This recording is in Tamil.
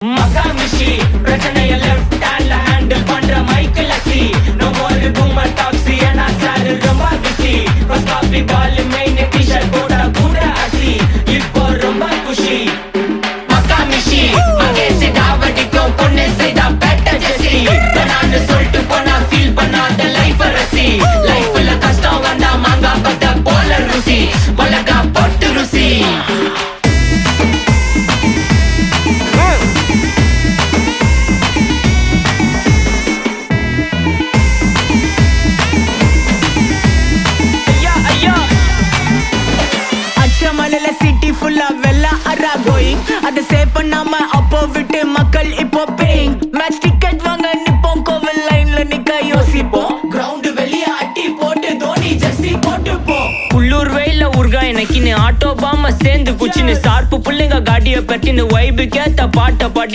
மகாமிஷி பிரச்சனைய லெஃப்ட் ஹேண்ட்ல ஹேண்டில் பண்ற மைக்கேல் அசி நோ மோர் பூமர் டாக்ஸி ஏனா சார் ரொம்ப பிஸி ஃபர்ஸ்ட் காப்பி பால் மெயின் டி-ஷர்ட் போட்டா கூட அசி இப்போ ரொம்ப குஷி மகாமிஷி மகேசி டாவடிக்கும் பொண்ணு செய்தா பெட்டர் ஜெசி நான் சொல்லிட்டு போனா ஃபீல் பண்ணாத லைஃப் ரசி லைஃப்ல கஷ்டம் வந்தா மாங்கா பத்த போல ருசி மலகா போட்டு ருசி சிட்டி ஃபுல்லா வெள்ள அரா கோயிங் அத சேவ் பண்ணாம அப்போ விட்டு மக்கள் இப்போ பேயிங் மேட்ச் டிக்கெட் வாங்க நிப்போம் கோவில் லைன்ல நிக்க யோசிப்போம் கிரவுண்ட் வெளிய அட்டி போட்டு தோனி ஜெர்சி போட்டு போ புள்ளூர் வெயில உருகா எனக்குன்னு ஆட்டோ பாம சேர்ந்து குச்சின்னு சார்பு புள்ளைங்க காடிய பத்தின்னு வைபு கேத்த பாட்ட பாட்டி